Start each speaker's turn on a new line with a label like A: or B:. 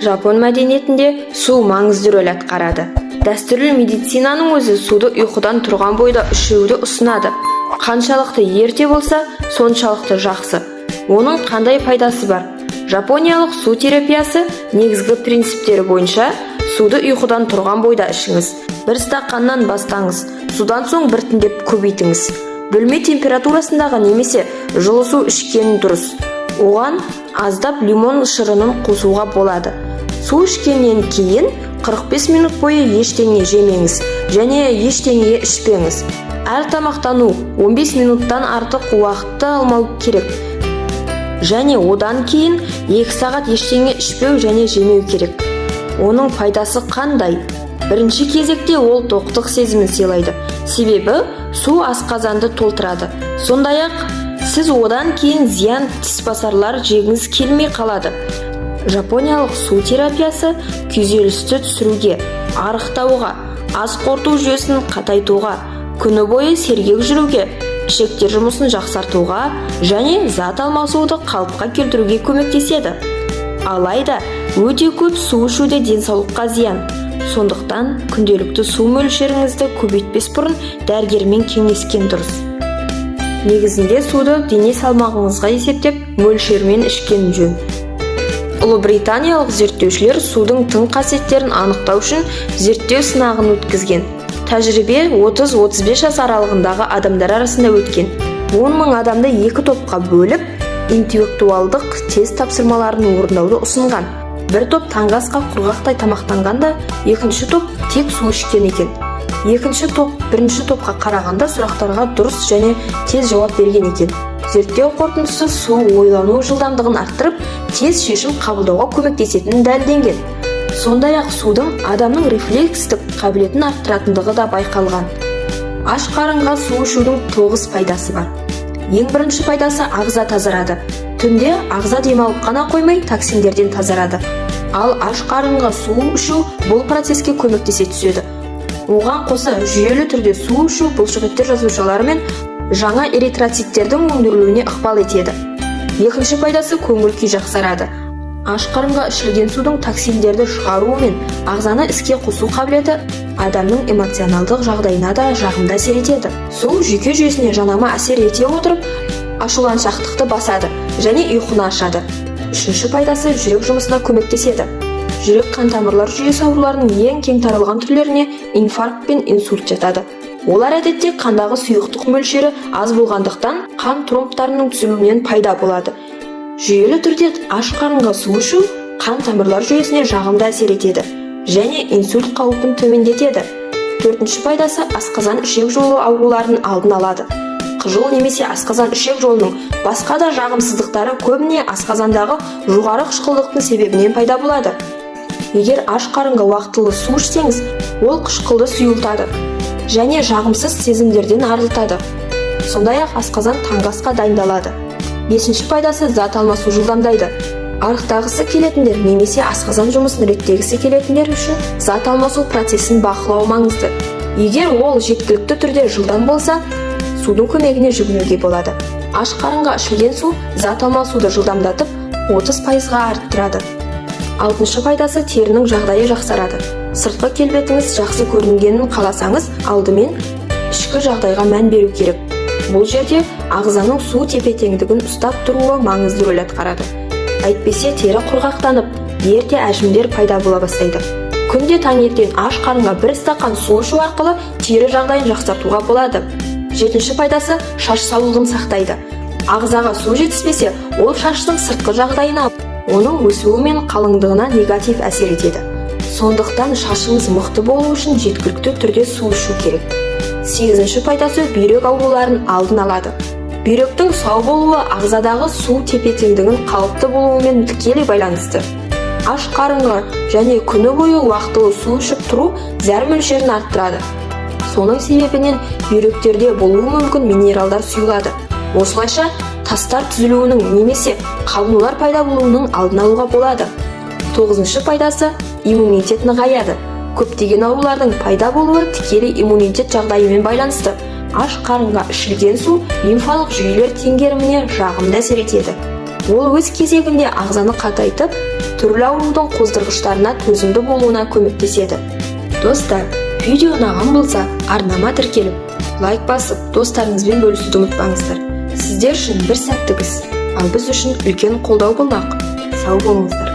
A: Жапон мәдениетінде су маңызды рөл атқарады. Дәстүрлі медицинаның өзі суды ұйқыдан тұрған бойда ішуді ұсынады. Қаншалықты ерте болса, соншалықты жақсы. Оның қандай пайдасы бар? Жапониялық су терапиясы негізгі принциптері бойынша суды ұйқыдан тұрған бойда ішіңіз. Бір стақаннан бастаңыз, судан соң біртіндеп көбейтіңіз. Бөлме температурасындағы немесе жылы су ішкен дұрыс. Оған аздап лимон шырынын қосуға болады. Су ішкеннен кейін 45 минут бойы ештеңе жемеңіз және ештеңе ішпеңіз. Әр тамақтану 15 минуттан артық уақытты алмау керек. Және одан кейін 2 сағат ештеңе ішпеу және жемеу керек. Оның пайдасы қандай? Бірінші кезекте ол тоқтық сезімін сыйлайды. Себебі су асқазанды толтырады. Сондай-ақ сіз одан кейін зиян тіспасарлар жегіңіз келмей қалады. Жапониялық су терапиясы күйзелісті түсіруге, арықтауға, ас қорыту жүйесін қатайтуға, күні бойы сергек жүруге, ішектер жұмысын жақсартуға және зат алмасуды қалыпқа келтіруге көмектеседі. Алайда өте көп су ішуде денсаулыққа зиян. Сондықтан күнделікті су мөлшеріңізді көбейтпес бұрын дәрігермен кеңескен дұрыс. Негізінде суды дене салмағыңызға есептеп мөлшермен ішкен жөн. Ұлыбританиялық зерттеушілер судың тың қасиеттерін анықтау үшін зерттеу сынағын өткізген. Тәжірибе 30-35 жас аралығындағы адамдар арасында өткен. 10 000 адамды 2 топқа бөліп, интеллектуалдық тест тапсырмаларын орындауды ұсынған. Бір топ таңғы асқа құрғақтай тамақтанғанда, екінші топ тек су ішкен екен. Екінші топ бірінші топқа қарағанда сұрақтарға дұрыс және тез жауап берген екен. Зерттеу қорытындысы су ойлану жылдамдығын арттырып, тез шешім қабылдауға көмектесетінін дәлелденген. Сондай-ақ судың адамның рефлекстік қабілетін арттыратындығы да байқалған. Аш қарынға су ішудің 9 пайдасы бар. Ең бірінші пайдасы ағза тазарады. Түнде ағза демалып қана қоймай, токсиндерден тазарады. Ал аш қарынға су ішу бұл процеске көмектесе түседі. Оған қоса жүйелі түрде су ішу бұлшықеттер жасушалары мен жаңа эритроциттердің өндірілуіне ықпал етеді. Екінші пайдасы көңіл күй жақсарады. Аш қарынға ішілген судың токсиндерді шығаруы мен ағзаны іске қосу қабілеті адамның эмоционалдық жағдайына да жағымды әсер етеді. Су жүйке жүйесіне жанама әсер ете отырып, ашуланшақтықты басады және ұйқыны ашады. Үшінші пайдасы жүрек жұмысына көмектеседі. Жүрек қан тамырлар жүйесі ауруларының ең кең таралған түрлеріне инфаркт пен инсульт жатады. Олар әдетте қандағы сұйықтық мөлшері аз болғандықтан қан тромбтарының түзілуінен пайда болады. Жүйелі түрде аш қарынға су ішу қан тамырлар жүйесіне жағымды әсер етеді және инсульт қаупін төмендетеді. Төртінші пайдасы асқазан ішек жолы ауруларын алдын алады. Қыжыл немесе асқазан ішек жолының басқа да жағымсыздықтары көбіне асқазандағы жоғары қышқылдықтың себебінен пайда болады. Егер аш қарынға уақытылы су ішсеңіз, ол қышқылды сұйылтады және жағымсыз сезімдерден арылтады. Сондай-ақ асқазан таңғы асқа дайындалады. Бесінші пайдасы зат алмасу жылдамдайды. Арықтағысы келетіндер немесе асқазан жұмысын реттегісі келетіндер үшін зат алмасу процесін бақылау маңызды. Егер ол жеткілікті түрде жылдам болса, судың көмегіне жүгінуге болады. Аш қарынға ішілген су зат алмасуды жылдамдатып 30%-ға арттырады. Алтыншы пайдасы терінің жағдайы жақсарады. Сыртқы келбетіңіз жақсы көрінгенін қаласаңыз, алдымен ішкі жағдайға мән беру керек. Бұл жерде ағзаның су тепе-теңдігін ұстап тұруы маңызды рөл атқарады. Әйтпесе тері құрғақтанып, ерте әжімдер пайда бола бастайды. Күнде таңертең аш қарынға 1 стақан су ішу арқылы тері жағдайын жақсартуға болады. Жетінші пайдасы шаш саулығын сақтайды. Ағзаға су жетіспесе, ол шаштың сыртқы жағдайына, оның өсуі мен қалыңдығына негатив әсер етеді. Сондықтан шашыңыз мықты болу үшін жеткілікті түрде су ішу керек. Сегізінші пайдасы бүйрек ауруларын алдын алады. Бүйректің сау болуы ағзадағы су тепе-теңдігінің қалыпты болуымен тікелей байланысты. Аш қарынға және күні бойы уақытылы су ішіп тұру зәр мөлшерін арттырады. Соның себебінен бүйректерде болуы мүмкін минералдар сұйылады. Осылайша тастар түзілуінің немесе қабынулар пайда болуының алдын алуға болады. Тоғызыншы пайдасы иммунитет нығаяды. Көптеген аурулардың пайда болуы тікелей иммунитет жағдайымен байланысты. Аш қарынға ішілген су лимфалық жүйелер теңгеріміне жағымды әсер етеді. Ол өз кезегінде ағзаны қатайтып, түрлі аурудың қоздырғыштарына төзімді болуына көмектеседі. Достар, видео ұнаған болса, арнама тіркеліп, лайк басып, достарыңызбен бөлісуді ұмытпаңыздар. Сіздер үшін бір сәттік іс, ал біз үшін үлкен қолдау болмақ. Сау болыңыздар.